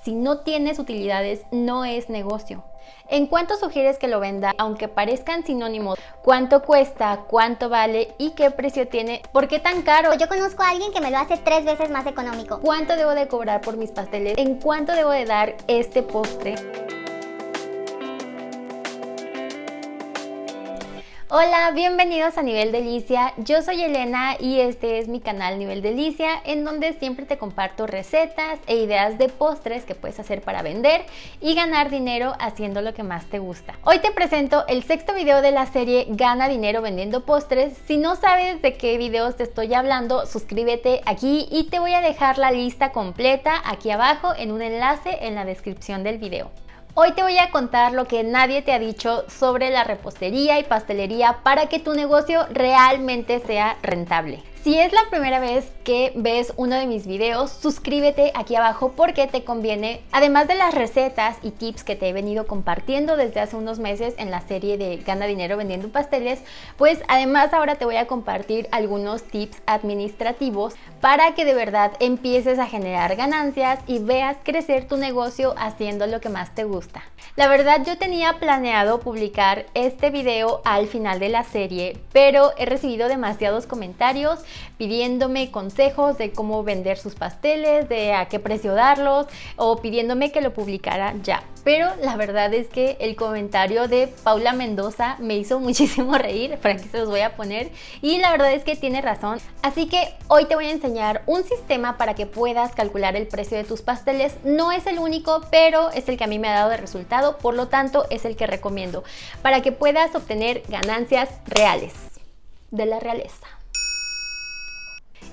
Si no tienes utilidades, no es negocio. ¿En cuánto sugieres que lo venda? Aunque parezcan sinónimos, ¿cuánto cuesta? ¿Cuánto vale? ¿Y qué precio tiene? ¿Por qué tan caro? Yo conozco a alguien que me lo hace 3 veces más económico. ¿Cuánto debo de cobrar por mis pasteles? ¿En cuánto debo de dar este postre? Hola, bienvenidos a Nivel Delicia. Yo soy Elena y este es mi canal Nivel Delicia, en donde siempre te comparto recetas e ideas de postres que puedes hacer para vender y ganar dinero haciendo lo que más te gusta. Hoy te presento el 6º video de la serie Gana dinero vendiendo postres. Si no sabes de qué videos te estoy hablando, suscríbete aquí y te voy a dejar la lista completa aquí abajo en un enlace en la descripción del video. Hoy te voy a contar lo que nadie te ha dicho sobre la repostería y pastelería para que tu negocio realmente sea rentable. Si es la primera vez que ves uno de mis videos, suscríbete aquí abajo porque te conviene. Además de las recetas y tips que te he venido compartiendo desde hace unos meses en la serie de Gana dinero vendiendo pasteles, pues además ahora te voy a compartir algunos tips administrativos para que de verdad empieces a generar ganancias y veas crecer tu negocio haciendo lo que más te gusta. La verdad, yo tenía planeado publicar este video al final de la serie, pero he recibido demasiados comentarios pidiéndome consejos de cómo vender sus pasteles, de a qué precio darlos o pidiéndome que lo publicara ya. Pero la verdad es que el comentario de Paula Mendoza me hizo muchísimo reír, por aquí se los voy a poner, y la verdad es que tiene razón. Así que hoy te voy a enseñar un sistema para que puedas calcular el precio de tus pasteles. No es el único, pero es el que a mí me ha dado de resultado, por lo tanto es el que recomiendo para que puedas obtener ganancias reales de la realeza.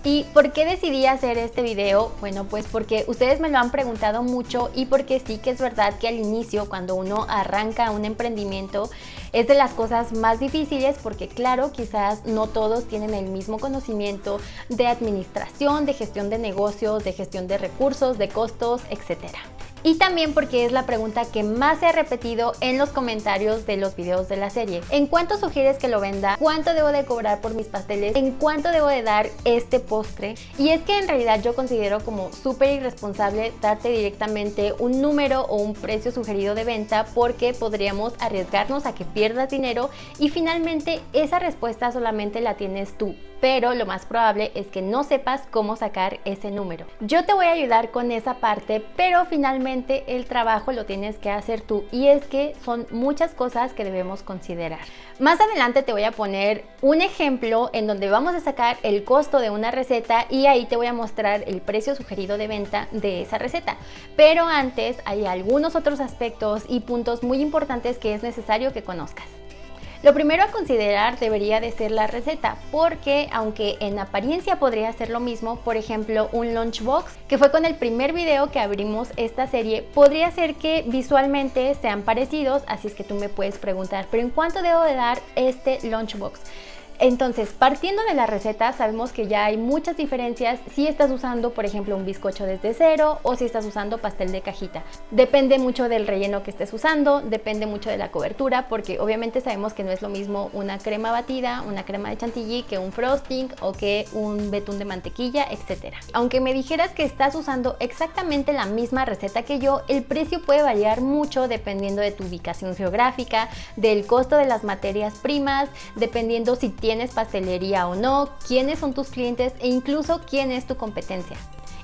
¿Y por qué decidí hacer este video? Bueno, pues porque ustedes me lo han preguntado mucho y porque sí que es verdad que al inicio, cuando uno arranca un emprendimiento, es de las cosas más difíciles porque claro, quizás no todos tienen el mismo conocimiento de administración, de gestión de negocios, de gestión de recursos, de costos, etcétera. Y también porque es la pregunta que más se ha repetido en los comentarios de los videos de la serie. ¿En cuánto sugieres que lo venda? ¿Cuánto debo de cobrar por mis pasteles? ¿En cuánto debo de dar este postre? Y es que en realidad yo considero como súper irresponsable darte directamente un número o un precio sugerido de venta porque podríamos arriesgarnos a que pierdas dinero y finalmente esa respuesta solamente la tienes tú. Pero lo más probable es que no sepas cómo sacar ese número. Yo te voy a ayudar con esa parte, pero finalmente el trabajo lo tienes que hacer tú y es que son muchas cosas que debemos considerar. Más adelante te voy a poner un ejemplo en donde vamos a sacar el costo de una receta y ahí te voy a mostrar el precio sugerido de venta de esa receta. Pero antes hay algunos otros aspectos y puntos muy importantes que es necesario que conozcas. Lo primero a considerar debería de ser la receta, porque aunque en apariencia podría ser lo mismo, por ejemplo un lunchbox, que fue con el primer video que abrimos esta serie, podría ser que visualmente sean parecidos, así es que tú me puedes preguntar, ¿pero en cuánto debo de dar este lunchbox? Entonces, partiendo de la receta, sabemos que ya hay muchas diferencias si estás usando, por ejemplo, un bizcocho desde cero o si estás usando pastel de cajita. Depende mucho del relleno que estés usando, depende mucho de la cobertura, porque obviamente sabemos que no es lo mismo una crema batida, una crema de chantilly, que un frosting o que un betún de mantequilla, etc. Aunque me dijeras que estás usando exactamente la misma receta que yo, el precio puede variar mucho dependiendo de tu ubicación geográfica, del costo de las materias primas, dependiendo si tienes pastelería o no, quiénes son tus clientes e incluso quién es tu competencia.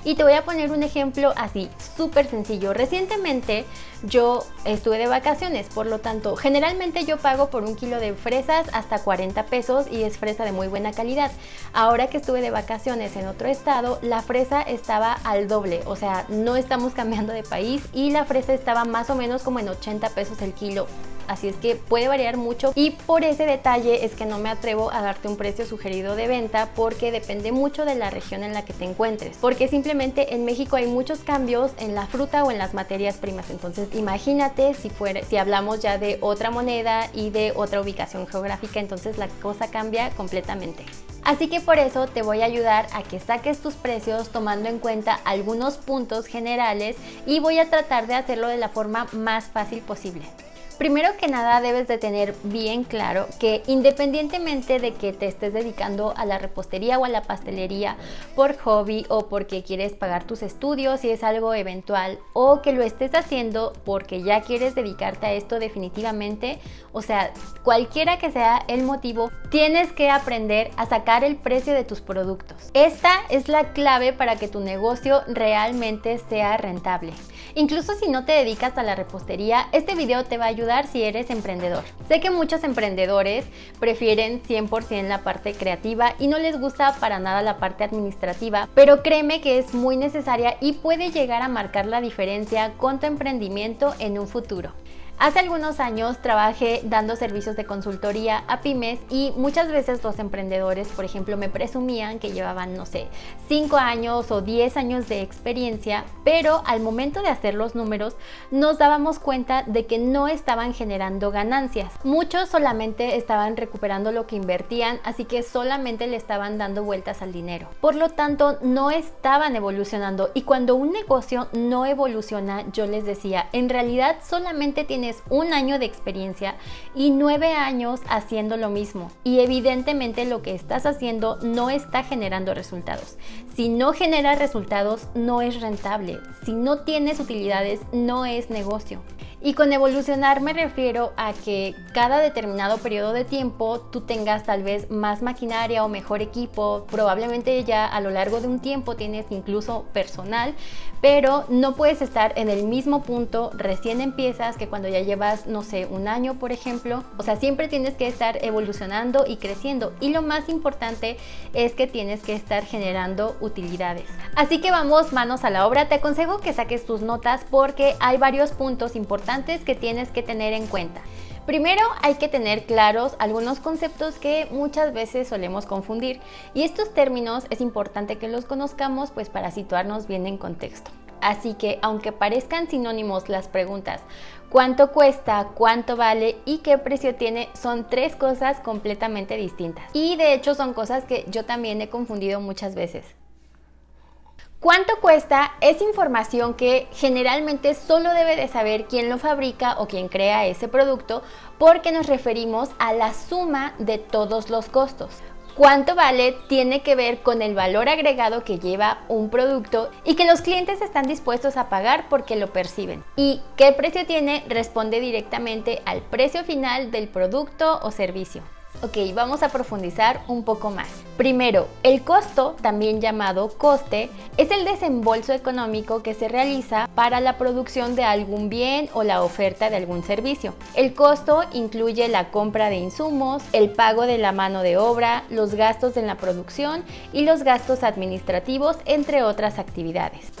Y te voy a poner un ejemplo así, súper sencillo. Recientemente yo estuve de vacaciones, por lo tanto, generalmente yo pago por un kilo de fresas hasta 40 pesos y es fresa de muy buena calidad. Ahora que estuve de vacaciones en otro estado, la fresa estaba al doble, o sea, no estamos cambiando de país y la fresa estaba más o menos como en 80 pesos el kilo. Así es que puede variar mucho y por ese detalle es que no me atrevo a darte un precio sugerido de venta porque depende mucho de la región en la que te encuentres. Porque simplemente en México hay muchos cambios en la fruta o en las materias primas. Entonces imagínate si hablamos ya de otra moneda y de otra ubicación geográfica, entonces la cosa cambia completamente. Así que por eso te voy a ayudar a que saques tus precios tomando en cuenta algunos puntos generales y voy a tratar de hacerlo de la forma más fácil posible. Primero que nada debes de tener bien claro que independientemente de que te estés dedicando a la repostería o a la pastelería por hobby o porque quieres pagar tus estudios si es algo eventual o que lo estés haciendo porque ya quieres dedicarte a esto definitivamente, o sea, cualquiera que sea el motivo, tienes que aprender a sacar el precio de tus productos. Esta es la clave para que tu negocio realmente sea rentable. Incluso si no te dedicas a la repostería, este video te va a ayudar si eres emprendedor. Sé que muchos emprendedores prefieren 100% la parte creativa y no les gusta para nada la parte administrativa, pero créeme que es muy necesaria y puede llegar a marcar la diferencia con tu emprendimiento en un futuro. Hace algunos años trabajé dando servicios de consultoría a pymes y muchas veces los emprendedores, por ejemplo, me presumían que llevaban, no sé, 5 años o 10 años de experiencia, pero al momento de hacer los números nos dábamos cuenta de que no estaban generando ganancias. Muchos solamente estaban recuperando lo que invertían, así que solamente le estaban dando vueltas al dinero. Por lo tanto, no estaban evolucionando y cuando un negocio no evoluciona, yo les decía, en realidad solamente tienes un año de experiencia y 9 años haciendo lo mismo y evidentemente lo que estás haciendo no está generando resultados. Si no genera resultados no es rentable, si no tienes utilidades no es negocio. Y con evolucionar me refiero a que cada determinado periodo de tiempo tú tengas tal vez más maquinaria o mejor equipo, probablemente ya a lo largo de un tiempo tienes incluso personal, pero no puedes estar en el mismo punto, recién empiezas que cuando ya llevas, no sé, un año por ejemplo. O sea, siempre tienes que estar evolucionando y creciendo y lo más importante es que tienes que estar generando utilidades. Así que vamos manos a la obra, te aconsejo que saques tus notas porque hay varios puntos importantes que tienes que tener en cuenta. Primero hay que tener claros algunos conceptos que muchas veces solemos confundir y estos términos es importante que los conozcamos pues para situarnos bien en contexto. Así que aunque parezcan sinónimos las preguntas ¿cuánto cuesta? ¿Cuánto vale? ¿Y qué precio tiene? Son 3 cosas completamente distintas y de hecho son cosas que yo también he confundido muchas veces. ¿Cuánto cuesta? Es información que generalmente solo debe de saber quién lo fabrica o quién crea ese producto porque nos referimos a la suma de todos los costos. ¿Cuánto vale? Tiene que ver con el valor agregado que lleva un producto y que los clientes están dispuestos a pagar porque lo perciben. ¿Y qué precio tiene? Responde directamente al precio final del producto o servicio. Ok, vamos a profundizar un poco más. Primero, el costo, también llamado coste, es el desembolso económico que se realiza para la producción de algún bien o la oferta de algún servicio. El costo incluye la compra de insumos, el pago de la mano de obra, los gastos en la producción y los gastos administrativos, entre otras actividades.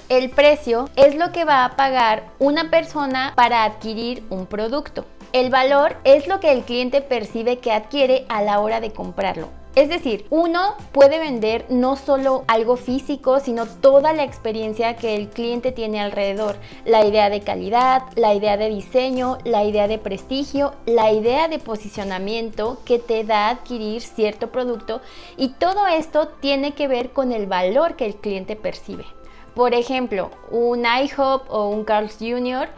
El precio es lo que va a pagar una persona para adquirir un producto. El valor es lo que el cliente percibe que adquiere a la hora de comprarlo. Es decir, uno puede vender no solo algo físico, sino toda la experiencia que el cliente tiene alrededor. La idea de calidad, la idea de diseño, la idea de prestigio, la idea de posicionamiento que te da adquirir cierto producto y todo esto tiene que ver con el valor que el cliente percibe. Por ejemplo, un IHOP o un Carl's Jr.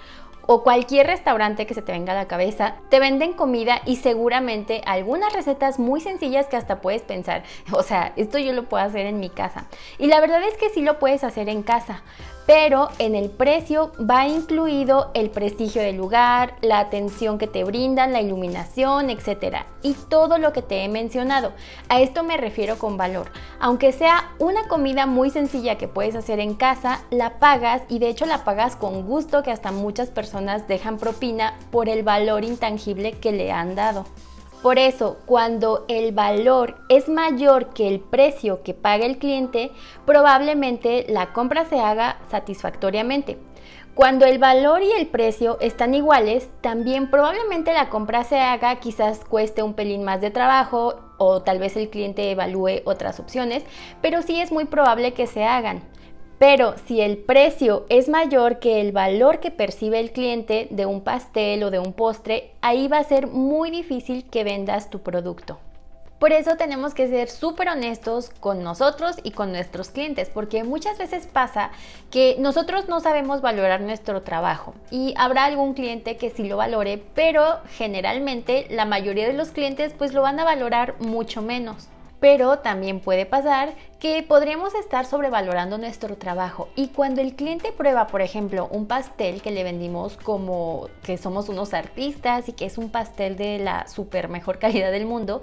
o cualquier restaurante que se te venga a la cabeza, te venden comida y seguramente algunas recetas muy sencillas que hasta puedes pensar, o sea, esto yo lo puedo hacer en mi casa. Y la verdad es que sí lo puedes hacer en casa, pero en el precio va incluido el prestigio del lugar, la atención que te brindan, la iluminación, etc. Y todo lo que te he mencionado. A esto me refiero con valor. Aunque sea una comida muy sencilla que puedes hacer en casa, la pagas y de hecho la pagas con gusto, que hasta muchas personas dejan propina por el valor intangible que le han dado. Por eso, cuando el valor es mayor que el precio que paga el cliente, probablemente la compra se haga satisfactoriamente. Cuando el valor y el precio están iguales, también probablemente la compra se haga, quizás cueste un pelín más de trabajo o tal vez el cliente evalúe otras opciones, pero sí es muy probable que se hagan. Pero si el precio es mayor que el valor que percibe el cliente de un pastel o de un postre, ahí va a ser muy difícil que vendas tu producto. Por eso tenemos que ser súper honestos con nosotros y con nuestros clientes, porque muchas veces pasa que nosotros no sabemos valorar nuestro trabajo y habrá algún cliente que sí lo valore, pero generalmente la mayoría de los clientes pues lo van a valorar mucho menos. Pero también puede pasar que podríamos estar sobrevalorando nuestro trabajo y cuando el cliente prueba, por ejemplo, un pastel que le vendimos como que somos unos artistas y que es un pastel de la súper mejor calidad del mundo,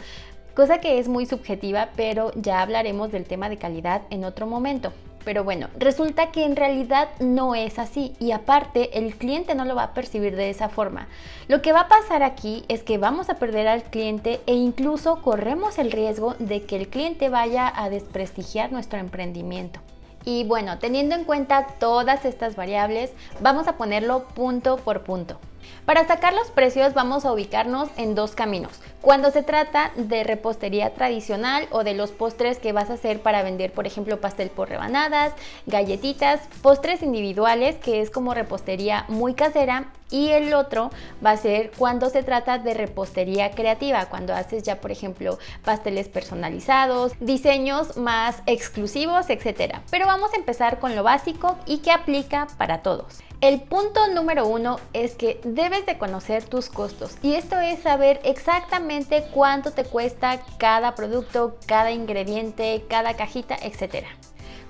cosa que es muy subjetiva, pero ya hablaremos del tema de calidad en otro momento. Pero bueno, resulta que en realidad no es así y aparte el cliente no lo va a percibir de esa forma. Lo que va a pasar aquí es que vamos a perder al cliente e incluso corremos el riesgo de que el cliente vaya a desprestigiar nuestro emprendimiento. Y bueno, teniendo en cuenta todas estas variables, vamos a ponerlo punto por punto. Para sacar los precios vamos a ubicarnos en dos caminos. Cuando se trata de repostería tradicional o de los postres que vas a hacer para vender, por ejemplo, pastel por rebanadas, galletitas, postres individuales, que es como repostería muy casera. Y el otro va a ser cuando se trata de repostería creativa, cuando haces ya, por ejemplo, pasteles personalizados, diseños más exclusivos, etc. Pero vamos a empezar con lo básico y que aplica para todos. El punto número 1 es que debes de conocer tus costos y esto es saber exactamente cuánto te cuesta cada producto, cada ingrediente, cada cajita, etc.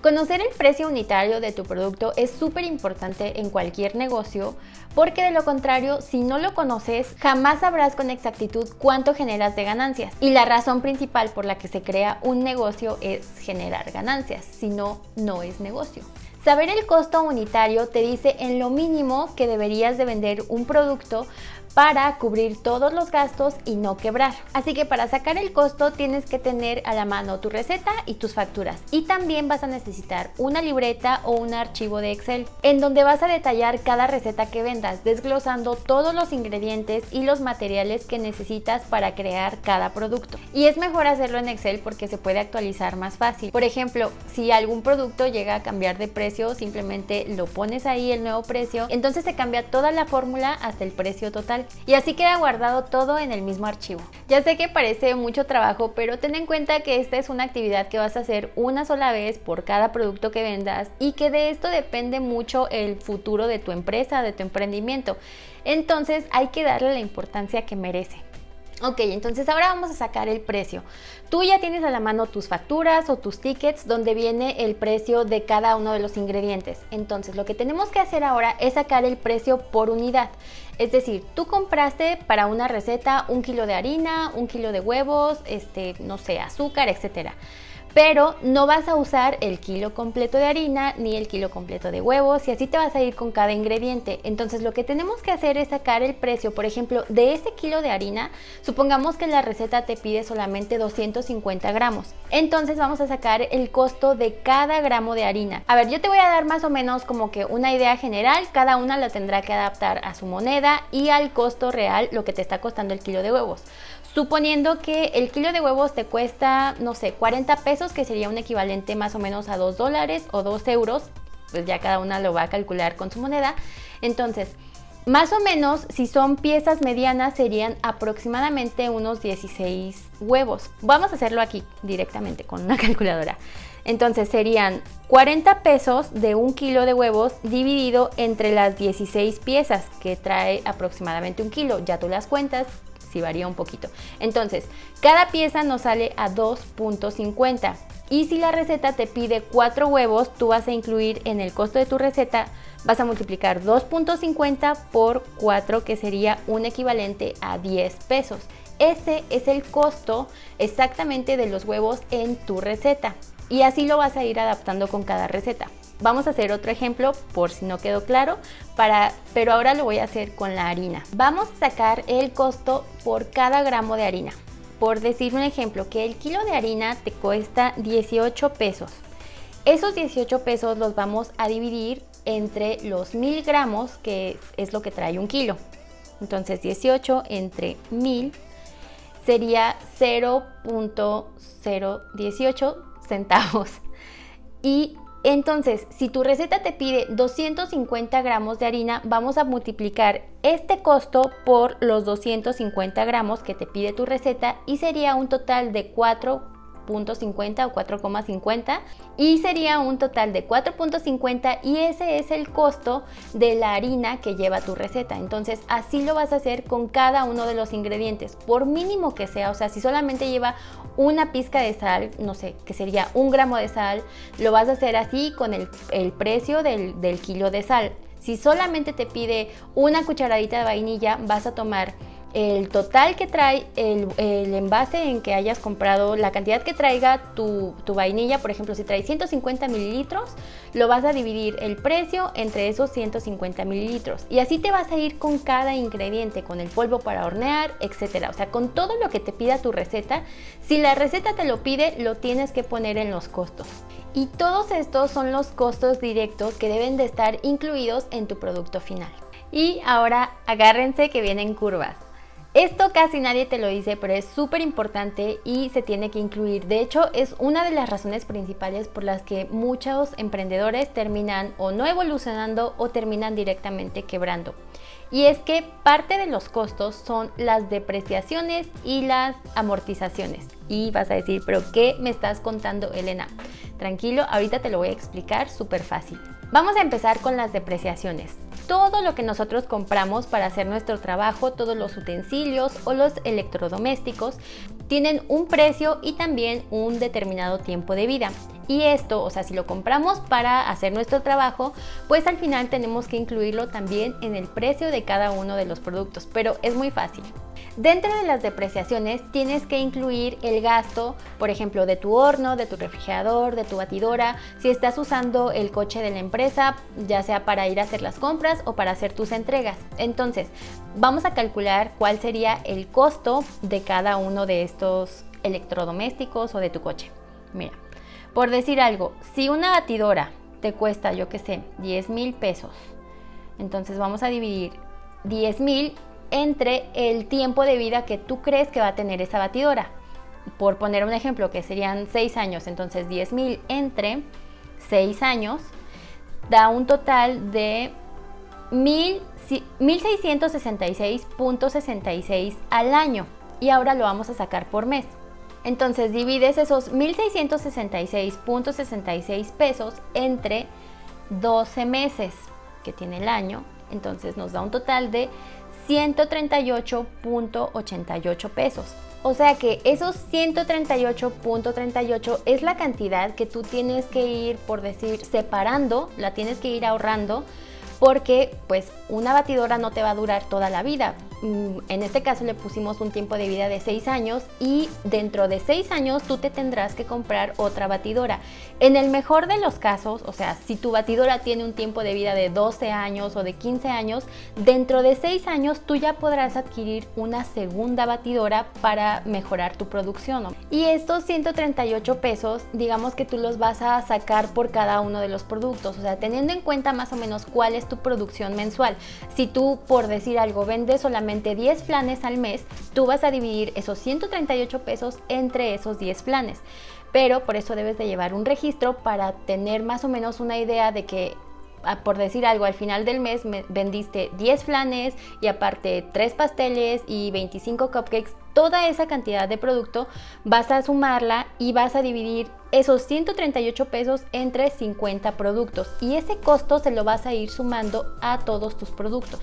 Conocer el precio unitario de tu producto es súper importante en cualquier negocio porque de lo contrario, si no lo conoces, jamás sabrás con exactitud cuánto generas de ganancias. Y la razón principal por la que se crea un negocio es generar ganancias, si no, no es negocio. Saber el costo unitario te dice en lo mínimo que deberías de vender un producto para cubrir todos los gastos y no quebrar. Así que para sacar el costo tienes que tener a la mano tu receta y tus facturas. Y también vas a necesitar una libreta o un archivo de Excel en donde vas a detallar cada receta que vendas, desglosando todos los ingredientes y los materiales que necesitas para crear cada producto. Y es mejor hacerlo en Excel porque se puede actualizar más fácil. Por ejemplo, si algún producto llega a cambiar de precio, simplemente lo pones ahí el nuevo precio, entonces se cambia toda la fórmula hasta el precio total. Y así queda guardado todo en el mismo archivo. Ya sé que parece mucho trabajo, pero ten en cuenta que esta es una actividad que vas a hacer una sola vez por cada producto que vendas y que de esto depende mucho el futuro de tu empresa, de tu emprendimiento. Entonces hay que darle la importancia que merece. Ok, entonces ahora vamos a sacar el precio. Tú ya tienes a la mano tus facturas o tus tickets donde viene el precio de cada uno de los ingredientes. Entonces lo que tenemos que hacer ahora es sacar el precio por unidad. Es decir, tú compraste para una receta 1 kilo de harina, 1 kilo de huevos, no sé, azúcar, etcétera. Pero no vas a usar el kilo completo de harina ni el kilo completo de huevos y así te vas a ir con cada ingrediente. Entonces lo que tenemos que hacer es sacar el precio, por ejemplo, de ese kilo de harina, supongamos que la receta te pide solamente 250 gramos. Entonces vamos a sacar el costo de cada gramo de harina. A ver, yo te voy a dar más o menos como que una idea general, cada una la tendrá que adaptar a su moneda y al costo real, lo que te está costando el kilo de huevos. Suponiendo que el kilo de huevos te cuesta, no sé, 40 pesos, que sería un equivalente más o menos a $2 o 2 euros, pues ya cada una lo va a calcular con su moneda. Entonces, más o menos, si son piezas medianas, serían aproximadamente unos 16 huevos. Vamos a hacerlo aquí directamente con una calculadora. Entonces serían 40 pesos de 1 kilo de huevos dividido entre las 16 piezas, que trae aproximadamente 1 kilo. Ya tú las cuentas. Sí, varía un poquito. Entonces, cada pieza nos sale a 2.50 y si la receta te pide 4 huevos, tú vas a incluir en el costo de tu receta, vas a multiplicar 2.50 por 4, que sería un equivalente a 10 pesos. Ese es el costo exactamente de los huevos en tu receta y así lo vas a ir adaptando con cada receta. Vamos a hacer otro ejemplo por si no quedó claro, pero ahora lo voy a hacer con la harina. Vamos a sacar el costo por cada gramo de harina. Por decir un ejemplo, que el kilo de harina te cuesta 18 pesos. Esos 18 pesos los vamos a dividir entre los 1000 gramos, que es lo que trae 1 kilo. Entonces 18 entre 1000 sería 0.018 centavos. Y Entonces, si tu receta te pide 250 gramos de harina, vamos a multiplicar este costo por los 250 gramos que te pide tu receta y sería un total de 4.50 o 4,50 y sería un total de 4.50 y ese es el costo de la harina que lleva tu receta. Entonces así lo vas a hacer con cada uno de los ingredientes, por mínimo que sea. O sea, si solamente lleva una pizca de sal, no sé, que sería 1 gramo de sal, lo vas a hacer así con el precio del kilo de sal. Si solamente te pide una cucharadita de vainilla, vas a tomar el total que trae el envase en que hayas comprado, la cantidad que traiga tu vainilla. Por ejemplo, si trae 150 mililitros, lo vas a dividir el precio entre esos 150 mililitros. Y así te vas a ir con cada ingrediente, con el polvo para hornear, etcétera. O sea, con todo lo que te pida tu receta. Si la receta te lo pide, lo tienes que poner en los costos. Y todos estos son los costos directos que deben de estar incluidos en tu producto final. Y ahora agárrense que vienen curvas. Esto casi nadie te lo dice, pero es súper importante y se tiene que incluir. De hecho, es una de las razones principales por las que muchos emprendedores terminan o no evolucionando o terminan directamente quebrando. Y es que parte de los costos son las depreciaciones y las amortizaciones. Y vas a decir, ¿pero qué me estás contando, Elena? Tranquilo, ahorita te lo voy a explicar súper fácil. Vamos a empezar con las depreciaciones. Todo lo que nosotros compramos para hacer nuestro trabajo, todos los utensilios o los electrodomésticos, tienen un precio y también un determinado tiempo de vida. Y esto, o sea, si lo compramos para hacer nuestro trabajo, pues al final tenemos que incluirlo también en el precio de cada uno de los productos, pero es muy fácil. Dentro de las depreciaciones tienes que incluir el gasto, por ejemplo, de tu horno, de tu refrigerador, de tu batidora, si estás usando el coche de la empresa, ya sea para ir a hacer las compras o para hacer tus entregas. Entonces, vamos a calcular cuál sería el costo de cada uno de estos electrodomésticos o de tu coche. Mira, por decir algo, si una batidora te cuesta, yo qué sé, 10,000 pesos, entonces vamos a dividir 10,000 entre el tiempo de vida que tú crees que va a tener esa batidora. Por poner un ejemplo, que serían 6 años, entonces 10,000 entre 6 años da un total de 1,666.66 al año. Y ahora lo vamos a sacar por mes. Entonces divides esos 1,666.66 pesos entre 12 meses que tiene el año. Entonces nos da un total de 138.88 pesos. O sea que esos 138.38 es la cantidad que tú tienes que ir, por decir, separando, la tienes que ir ahorrando, porque pues una batidora no te va a durar toda la vida. En este caso le pusimos un tiempo de vida de 6 años y dentro de 6 años tú te tendrás que comprar otra batidora. En el mejor de los casos, o sea, si tu batidora tiene un tiempo de vida de 12 años o de 15 años, dentro de 6 años tú ya podrás adquirir una segunda batidora para mejorar tu producción, ¿no? Y estos 138 pesos, digamos que tú los vas a sacar por cada uno de los productos, o sea, teniendo en cuenta más o menos cuál es tu producción mensual. Si tú, por decir algo, vendes solamente 10 flanes al mes, tú vas a dividir esos 138 pesos entre esos 10 flanes. Pero por eso debes de llevar un registro para tener más o menos una idea de que, por decir algo, al final del mes vendiste 10 flanes y aparte 3 pasteles y 25 cupcakes. Toda esa cantidad de producto vas a sumarla y vas a dividir esos 138 pesos entre 50 productos. Y ese costo se lo vas a ir sumando a todos tus productos.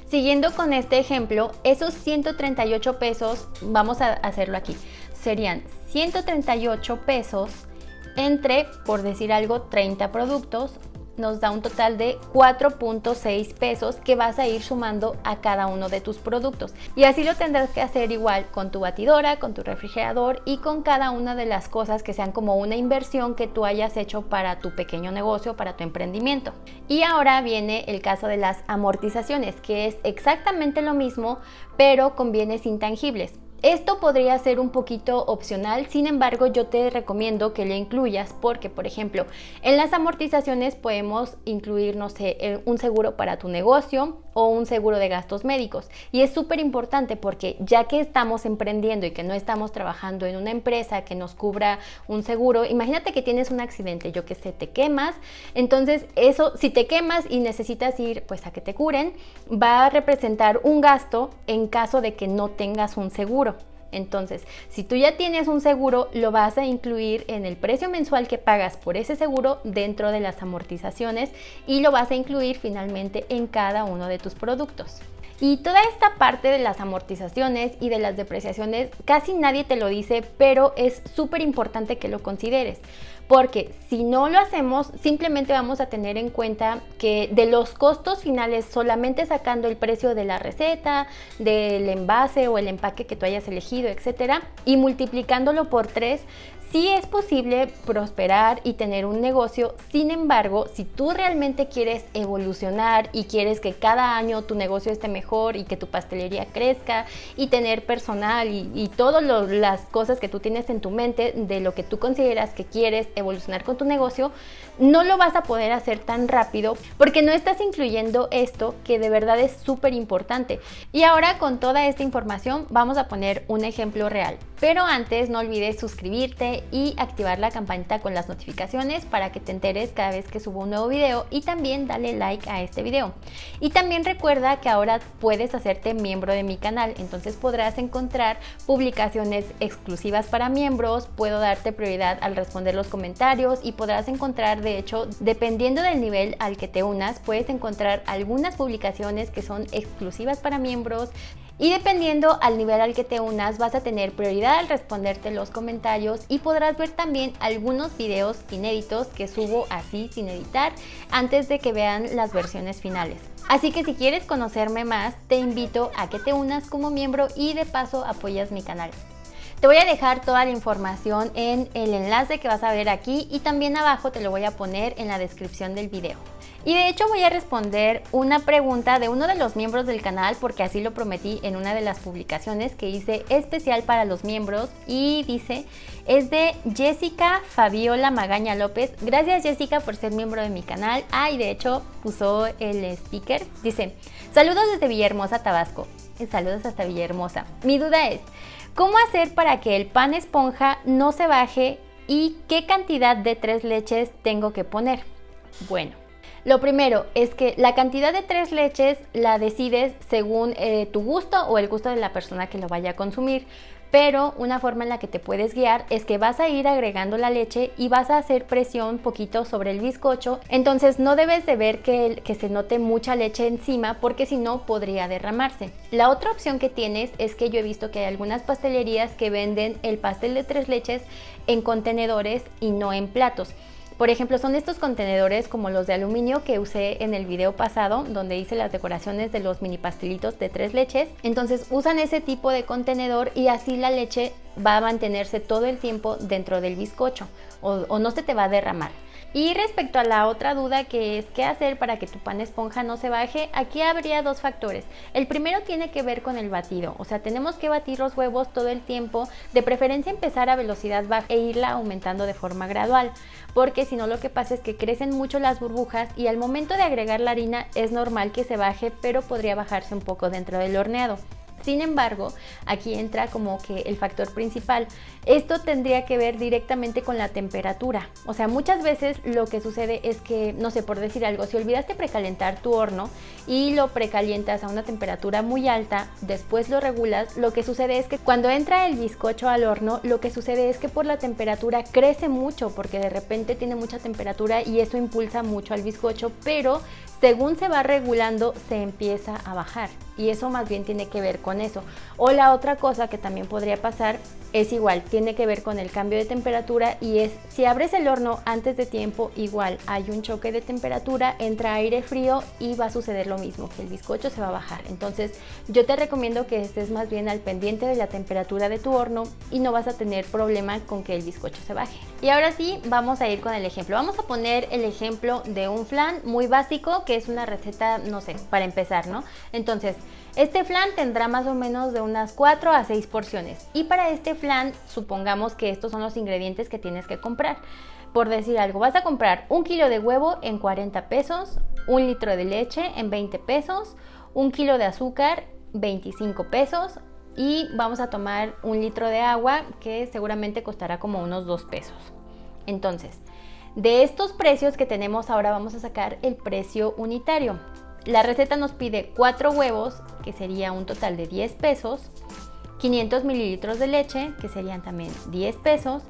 Siguiendo con este ejemplo, esos 138 pesos, vamos a hacerlo aquí, serían 138 pesos entre, por decir algo, 30 productos, nos da un total de 4.6 pesos que vas a ir sumando a cada uno de tus productos. Y así lo tendrás que hacer igual con tu batidora, con tu refrigerador y con cada una de las cosas que sean como una inversión que tú hayas hecho para tu pequeño negocio, para tu emprendimiento. Y ahora viene el caso de las amortizaciones, que es exactamente lo mismo, pero con bienes intangibles. Esto podría ser un poquito opcional, sin embargo yo te recomiendo que le incluyas porque, por ejemplo, en las amortizaciones podemos incluir, no sé, un seguro para tu negocio o un seguro de gastos médicos. Y es súper importante porque ya que estamos emprendiendo y que no estamos trabajando en una empresa que nos cubra un seguro, imagínate que tienes un accidente, yo que sé, te quemas, entonces eso, si te quemas y necesitas ir pues a que te curen, va a representar un gasto en caso de que no tengas un seguro. Entonces, si tú ya tienes un seguro, lo vas a incluir en el precio mensual que pagas por ese seguro dentro de las amortizaciones y lo vas a incluir finalmente en cada uno de tus productos. Y toda esta parte de las amortizaciones y de las depreciaciones casi nadie te lo dice, pero es súper importante que lo consideres. Porque si no lo hacemos, simplemente vamos a tener en cuenta que de los costos finales, solamente sacando el precio de la receta, del envase o el empaque que tú hayas elegido, etcétera, y multiplicándolo por 3, sí es posible prosperar y tener un negocio. Sin embargo, si tú realmente quieres evolucionar y quieres que cada año tu negocio esté mejor y que tu pastelería crezca y tener personal y todas las cosas que tú tienes en tu mente de lo que tú consideras que quieres evolucionar con tu negocio, no lo vas a poder hacer tan rápido porque no estás incluyendo esto que de verdad es súper importante. Y ahora con toda esta información vamos a poner un ejemplo real. Pero antes no olvides suscribirte y activar la campanita con las notificaciones para que te enteres cada vez que subo un nuevo video y también dale like a este video. Y también recuerda que ahora puedes hacerte miembro de mi canal, entonces podrás encontrar publicaciones exclusivas para miembros, puedo darte prioridad al responder los comentarios y podrás encontrar, de hecho, dependiendo del nivel al que te unas, puedes encontrar algunas publicaciones que son exclusivas para miembros. Y dependiendo al nivel al que te unas, vas a tener prioridad al responderte los comentarios y podrás ver también algunos videos inéditos que subo así sin editar antes de que vean las versiones finales. Así que si quieres conocerme más, te invito a que te unas como miembro y de paso apoyas mi canal. Te voy a dejar toda la información en el enlace que vas a ver aquí y también abajo te lo voy a poner en la descripción del video. Y de hecho voy a responder una pregunta de uno de los miembros del canal porque así lo prometí en una de las publicaciones que hice especial para los miembros y dice, es de Jessica Fabiola Magaña López. Gracias Jessica por ser miembro de mi canal. Y de hecho usó el sticker. Dice, saludos desde Villahermosa, Tabasco. Saludos hasta Villahermosa. Mi duda es, ¿cómo hacer para que el pan esponja no se baje y qué cantidad de 3 leches tengo que poner? Bueno, lo primero es que la cantidad de 3 leches la decides según tu gusto o el gusto de la persona que lo vaya a consumir. Pero una forma en la que te puedes guiar es que vas a ir agregando la leche y vas a hacer presión un poquito sobre el bizcocho. Entonces no debes de ver que se note mucha leche encima porque si no podría derramarse. La otra opción que tienes es que yo he visto que hay algunas pastelerías que venden el pastel de 3 leches en contenedores y no en platos. Por ejemplo, son estos contenedores como los de aluminio que usé en el video pasado, donde hice las decoraciones de los mini pastelitos de 3 leches. Entonces usan ese tipo de contenedor y así la leche va a mantenerse todo el tiempo dentro del bizcocho o no se te va a derramar. Y respecto a la otra duda que es qué hacer para que tu pan esponja no se baje, aquí habría 2 factores. El primero tiene que ver con el batido, o sea, tenemos que batir los huevos todo el tiempo, de preferencia empezar a velocidad baja e irla aumentando de forma gradual, porque si no lo que pasa es que crecen mucho las burbujas y al momento de agregar la harina es normal que se baje, pero podría bajarse un poco dentro del horneado. Sin embargo, aquí entra como que el factor principal. Esto tendría que ver directamente con la temperatura. O sea, muchas veces lo que sucede es que, no sé, por decir algo, si olvidaste precalentar tu horno y lo precalientas a una temperatura muy alta, después lo regulas, lo que sucede es que cuando entra el bizcocho al horno, lo que sucede es que por la temperatura crece mucho porque de repente tiene mucha temperatura y eso impulsa mucho al bizcocho, pero según se va regulando se empieza a bajar y eso más bien tiene que ver con eso. O la otra cosa que también podría pasar es igual, tiene que ver con el cambio de temperatura y es, si abres el horno antes de tiempo, igual hay un choque de temperatura, entra aire frío y va a suceder lo mismo, que el bizcocho se va a bajar. Entonces yo te recomiendo que estés más bien al pendiente de la temperatura de tu horno y no vas a tener problema con que el bizcocho se baje. Y ahora sí, vamos a ir con el ejemplo. Vamos a poner el ejemplo de un flan muy básico, que es una receta, no sé, para empezar, ¿no? Entonces, este flan tendrá más o menos de unas 4 a 6 porciones y para este flan supongamos que estos son los ingredientes que tienes que comprar. Por decir algo, vas a comprar 1 kilo de huevo en 40 pesos, 1 litro de leche en 20 pesos, 1 kilo de azúcar 25 pesos y vamos a tomar 1 litro de agua que seguramente costará como unos 2 pesos. Entonces, de estos precios que tenemos ahora vamos a sacar el precio unitario. La receta nos pide 4 huevos, que sería un total de 10 pesos, 500 mililitros de leche, que serían también 10 pesos,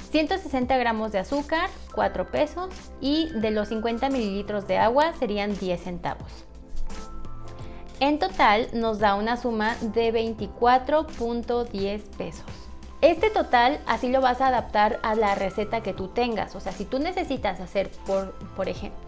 160 gramos de azúcar, 4 pesos, y de los 50 mililitros de agua serían 10 centavos. En total nos da una suma de 24.10 pesos. Este total así lo vas a adaptar a la receta que tú tengas. O sea, si tú necesitas hacer, por ejemplo,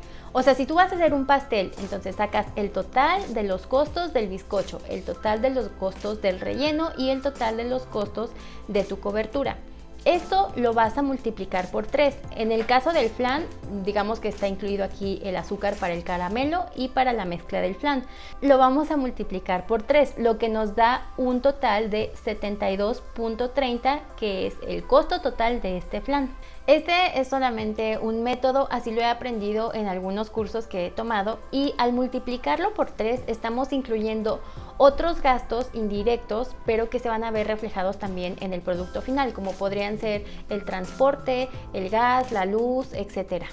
si tú vas a hacer un pastel, entonces sacas el total de los costos del bizcocho, el total de los costos del relleno y el total de los costos de tu cobertura. Esto lo vas a multiplicar por 3. En el caso del flan, digamos que está incluido aquí el azúcar para el caramelo y para la mezcla del flan. Lo vamos a multiplicar por 3, lo que nos da un total de 72.30, que es el costo total de este flan. Este es solamente un método, así lo he aprendido en algunos cursos que he tomado, y al multiplicarlo por 3 estamos incluyendo otros gastos indirectos, pero que se van a ver reflejados también en el producto final, como podrían ser el transporte, el gas, la luz, etc.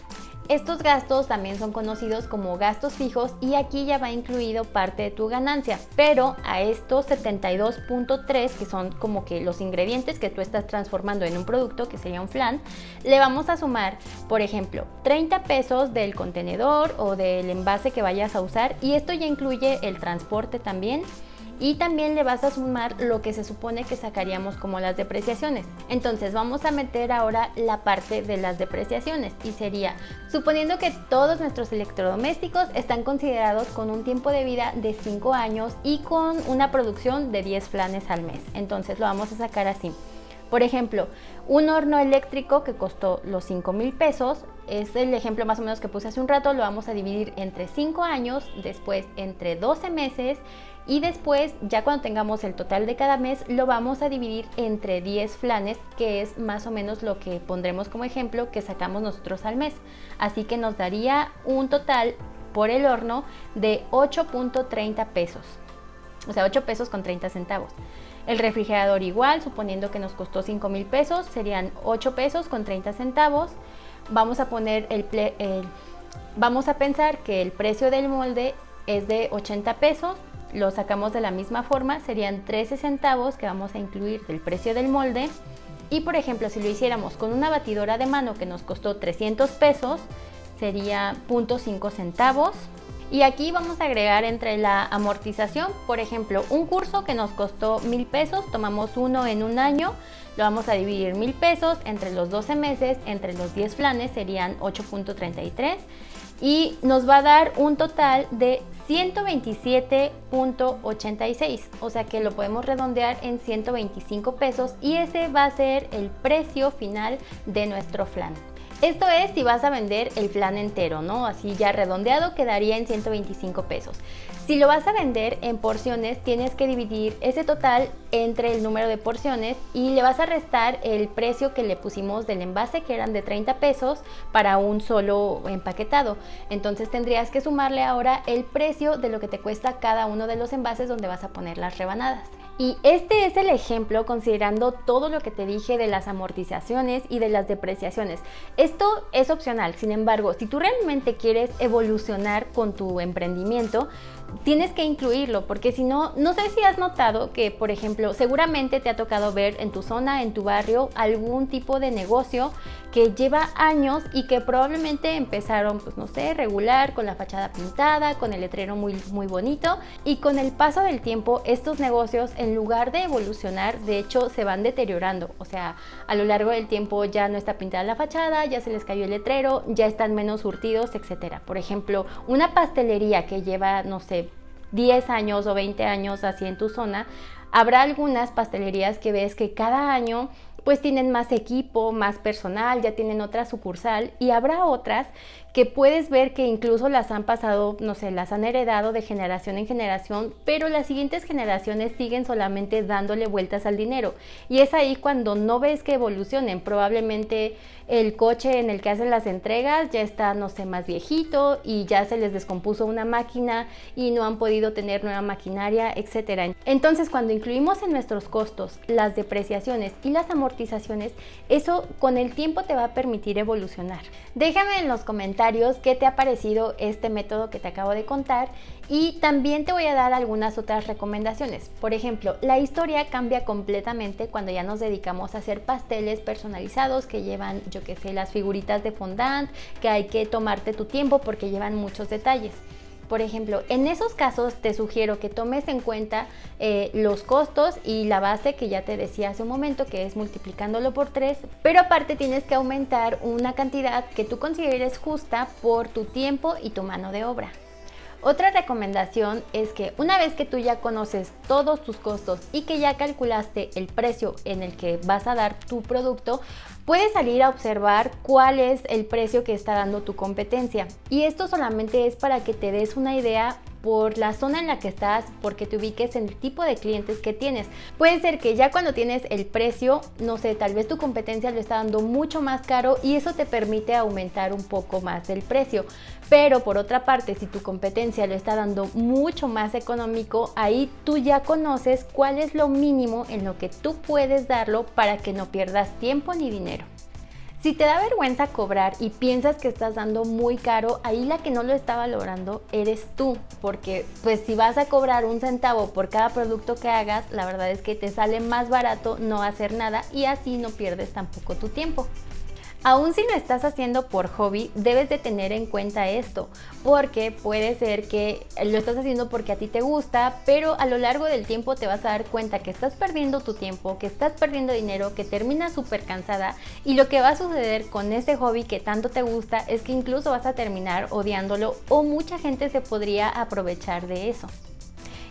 Estos gastos también son conocidos como gastos fijos y aquí ya va incluido parte de tu ganancia, pero a estos 72.3, que son como que los ingredientes que tú estás transformando en un producto, que sería un flan, le vamos a sumar, por ejemplo, 30 pesos del contenedor o del envase que vayas a usar, y esto ya incluye el transporte también. Y también le vas a sumar lo que se supone que sacaríamos como las depreciaciones. Entonces vamos a meter ahora la parte de las depreciaciones y sería, suponiendo que todos nuestros electrodomésticos están considerados con un tiempo de vida de 5 años y con una producción de 10 flanes al mes. Entonces lo vamos a sacar así. Por ejemplo, un horno eléctrico que costó los 5,000 pesos, es el ejemplo más o menos que puse hace un rato, lo vamos a dividir entre 5 años, después entre 12 meses y después, ya cuando tengamos el total de cada mes, lo vamos a dividir entre 10 flanes, que es más o menos lo que pondremos como ejemplo que sacamos nosotros al mes. Así que nos daría un total por el horno de 8.30 pesos. O sea, 8 pesos con 30 centavos. El refrigerador igual, suponiendo que nos costó 5,000 pesos, serían 8 pesos con 30 centavos. Vamos a poner vamos a pensar que el precio del molde es de 80 pesos. Lo sacamos de la misma forma, serían 13 centavos que vamos a incluir del precio del molde. Y por ejemplo, si lo hiciéramos con una batidora de mano que nos costó 300 pesos, sería 0.5 centavos. Y aquí vamos a agregar entre la amortización, por ejemplo, un curso que nos costó 1,000 pesos, tomamos uno en un año, lo vamos a dividir 1,000 pesos entre los 12 meses, entre los 10 flanes serían 8.33 y nos va a dar un total de 127.86, o sea que lo podemos redondear en 125 pesos y ese va a ser el precio final de nuestro flan. Esto es si vas a vender el flan entero, ¿no? Así ya redondeado quedaría en 125 pesos. Si lo vas a vender en porciones, tienes que dividir ese total entre el número de porciones y le vas a restar el precio que le pusimos del envase, que eran de 30 pesos para un solo empaquetado. Entonces tendrías que sumarle ahora el precio de lo que te cuesta cada uno de los envases donde vas a poner las rebanadas. Y este es el ejemplo considerando todo lo que te dije de las amortizaciones y de las depreciaciones. Esto es opcional, sin embargo, si tú realmente quieres evolucionar con tu emprendimiento, tienes que incluirlo, porque si no, no sé si has notado que, por ejemplo, seguramente te ha tocado ver en tu zona, en tu barrio, algún tipo de negocio que lleva años y que probablemente empezaron, pues no sé, regular, con la fachada pintada, con el letrero muy bonito, y con el paso del tiempo estos negocios en lugar de evolucionar, de hecho se van deteriorando. O sea, a lo largo del tiempo ya no está pintada la fachada, ya se les cayó el letrero, ya están menos surtidos, etcétera. Por ejemplo, una pastelería que lleva, no sé, 10 años o 20 años así en tu zona, habrá algunas pastelerías que ves que cada año pues tienen más equipo, más personal, ya tienen otra sucursal, y habrá otras que puedes ver que incluso las han pasado, no sé, las han heredado de generación en generación, pero las siguientes generaciones siguen solamente dándole vueltas al dinero. Y es ahí cuando no ves que evolucionen. Probablemente el coche en el que hacen las entregas ya está, no sé, más viejito y ya se les descompuso una máquina y no han podido tener nueva maquinaria, etcétera. Entonces, cuando incluimos en nuestros costos las depreciaciones y las amortizaciones, eso con el tiempo te va a permitir evolucionar. Déjame en los comentarios qué te ha parecido este método que te acabo de contar, y también te voy a dar algunas otras recomendaciones. Por ejemplo, la historia cambia completamente cuando ya nos dedicamos a hacer pasteles personalizados que llevan, yo qué sé, las figuritas de fondant, que hay que tomarte tu tiempo porque llevan muchos detalles. Por ejemplo, en esos casos te sugiero que tomes en cuenta los costos y la base que ya te decía hace un momento, que es multiplicándolo por 3, pero aparte tienes que aumentar una cantidad que tú consideres justa por tu tiempo y tu mano de obra. Otra recomendación es que una vez que tú ya conoces todos tus costos y que ya calculaste el precio en el que vas a dar tu producto, puedes salir a observar cuál es el precio que está dando tu competencia. Y esto solamente es para que te des una idea por la zona en la que estás, porque te ubiques en el tipo de clientes que tienes. Puede ser que ya cuando tienes el precio, no sé, tal vez tu competencia lo está dando mucho más caro y eso te permite aumentar un poco más el precio. Pero por otra parte, si tu competencia lo está dando mucho más económico, ahí tú ya conoces cuál es lo mínimo en lo que tú puedes darlo para que no pierdas tiempo ni dinero. Si te da vergüenza cobrar y piensas que estás dando muy caro, ahí la que no lo está valorando eres tú, porque pues si vas a cobrar 1 centavo por cada producto que hagas, la verdad es que te sale más barato no hacer nada y así no pierdes tampoco tu tiempo. Aún si lo estás haciendo por hobby, debes de tener en cuenta esto, porque puede ser que lo estás haciendo porque a ti te gusta, pero a lo largo del tiempo te vas a dar cuenta que estás perdiendo tu tiempo, que estás perdiendo dinero, que terminas súper cansada, y lo que va a suceder con ese hobby que tanto te gusta es que incluso vas a terminar odiándolo, o mucha gente se podría aprovechar de eso.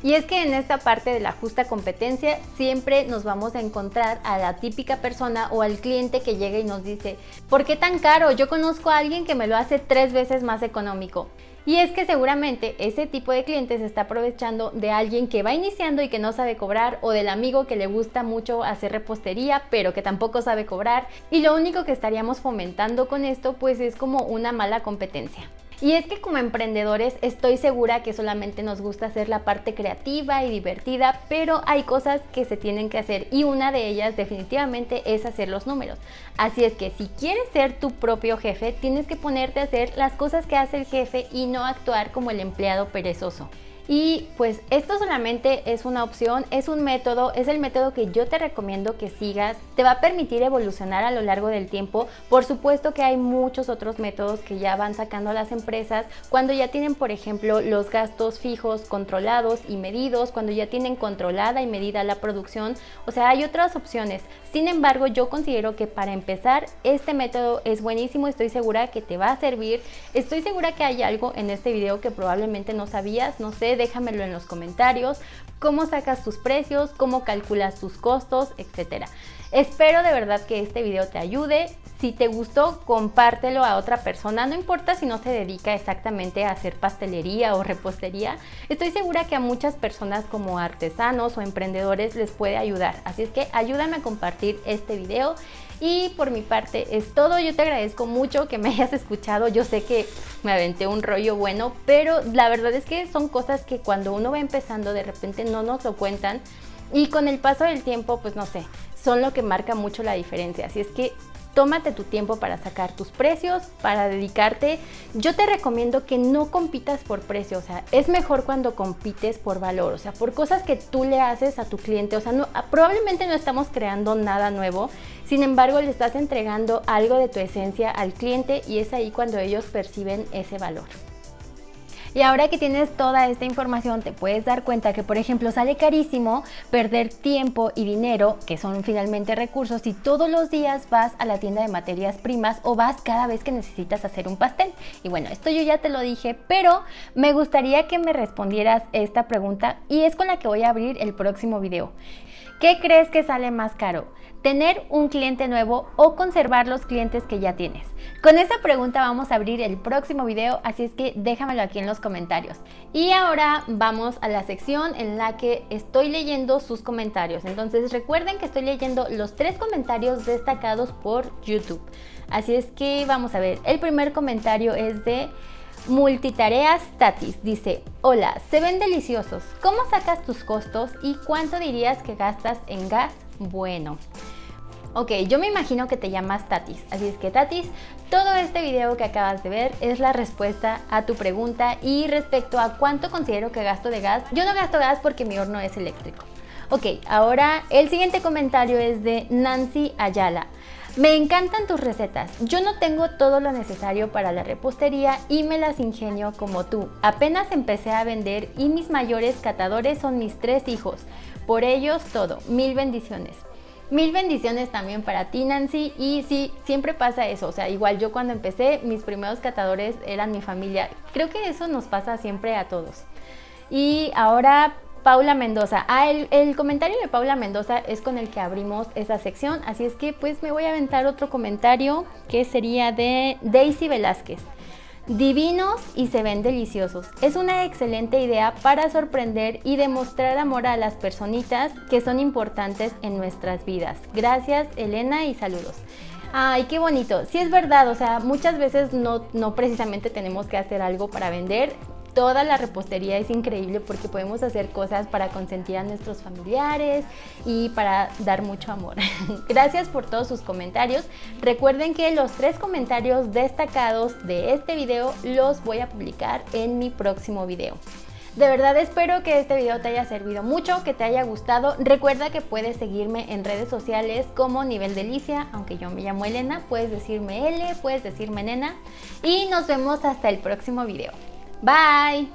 Y es que en esta parte de la justa competencia siempre nos vamos a encontrar a la típica persona o al cliente que llega y nos dice: ¿por qué tan caro? Yo conozco a alguien que me lo hace 3 veces más económico. Y es que seguramente ese tipo de cliente se está aprovechando de alguien que va iniciando y que no sabe cobrar, o del amigo que le gusta mucho hacer repostería pero que tampoco sabe cobrar, y lo único que estaríamos fomentando con esto pues es como una mala competencia. Y es que como emprendedores estoy segura que solamente nos gusta hacer la parte creativa y divertida, pero hay cosas que se tienen que hacer y una de ellas definitivamente es hacer los números. Así es que si quieres ser tu propio jefe, tienes que ponerte a hacer las cosas que hace el jefe y no actuar como el empleado perezoso. Y pues esto solamente es una opción, es un método, es el método que yo te recomiendo que sigas. Te va a permitir evolucionar a lo largo del tiempo. Por supuesto que hay muchos otros métodos que ya van sacando las empresas cuando ya tienen, por ejemplo, los gastos fijos controlados y medidos, cuando ya tienen controlada y medida la producción. O sea, hay otras opciones. Sin embargo, yo considero que para empezar este método es buenísimo. Estoy segura que te va a servir. Estoy segura que hay algo en este video que probablemente no sabías, no sé. Déjamelo en los comentarios, cómo sacas tus precios, cómo calculas tus costos, etcétera. Espero de verdad que este video te ayude. Si te gustó, compártelo a otra persona, no importa si no se dedica exactamente a hacer pastelería o repostería. Estoy segura que a muchas personas como artesanos o emprendedores les puede ayudar. Así es que ayúdame a compartir este video. Y por mi parte es todo. Yo te agradezco mucho que me hayas escuchado. Yo sé que me aventé un rollo bueno, pero la verdad es que son cosas que cuando uno va empezando de repente no nos lo cuentan, y con el paso del tiempo pues no sé, son lo que marca mucho la diferencia. Así es que tómate tu tiempo para sacar tus precios, para dedicarte. Yo te recomiendo que no compitas por precio, o sea, es mejor cuando compites por valor, o sea, por cosas que tú le haces a tu cliente. O sea, probablemente no estamos creando nada nuevo, sin embargo, le estás entregando algo de tu esencia al cliente y es ahí cuando ellos perciben ese valor. Y ahora que tienes toda esta información, te puedes dar cuenta que, por ejemplo, sale carísimo perder tiempo y dinero, que son finalmente recursos, si todos los días vas a la tienda de materias primas o vas cada vez que necesitas hacer un pastel. Y bueno, esto yo ya te lo dije, pero me gustaría que me respondieras esta pregunta y es con la que voy a abrir el próximo video. ¿Qué crees que sale más caro? ¿Tener un cliente nuevo o conservar los clientes que ya tienes? Con esta pregunta vamos a abrir el próximo video, así es que déjamelo aquí en los comentarios. Y ahora vamos a la sección en la que estoy leyendo sus comentarios. Entonces recuerden que estoy leyendo los 3 comentarios destacados por YouTube. Así es que vamos a ver. El primer comentario es de Multitareas Tatis. Dice: hola, se ven deliciosos. ¿Cómo sacas tus costos y cuánto dirías que gastas en gas? Bueno, ok, yo me imagino que te llamas Tatis, así es que Tatis, todo este video que acabas de ver es la respuesta a tu pregunta. Y respecto a cuánto considero que gasto de gas, yo no gasto gas porque mi horno es eléctrico. Ok, ahora el siguiente comentario es de Nancy Ayala. Me encantan tus recetas, yo no tengo todo lo necesario para la repostería y me las ingenio como tú. Apenas empecé a vender y mis mayores catadores son mis 3 hijos. Por ellos todo, mil bendiciones. Mil bendiciones también para ti, Nancy. Y sí, siempre pasa eso, o sea, igual yo cuando empecé, mis primeros catadores eran mi familia. Creo que eso nos pasa siempre a todos. Y ahora Paula Mendoza. El comentario de Paula Mendoza es con el que abrimos esa sección, así es que pues me voy a aventar otro comentario que sería de Daisy Velázquez. Divinos y se ven deliciosos. Es una excelente idea para sorprender y demostrar amor a las personitas que son importantes en nuestras vidas. Gracias, Elena, y saludos. Ay, qué bonito. Sí, es verdad, o sea, muchas veces no precisamente tenemos que hacer algo para vender. Toda la repostería es increíble porque podemos hacer cosas para consentir a nuestros familiares y para dar mucho amor. Gracias por todos sus comentarios. Recuerden que los 3 comentarios destacados de este video los voy a publicar en mi próximo video. De verdad espero que este video te haya servido mucho, que te haya gustado. Recuerda que puedes seguirme en redes sociales como Nivel Delicia, aunque yo me llamo Elena, puedes decirme L, puedes decirme Nena. Y nos vemos hasta el próximo video. Bye!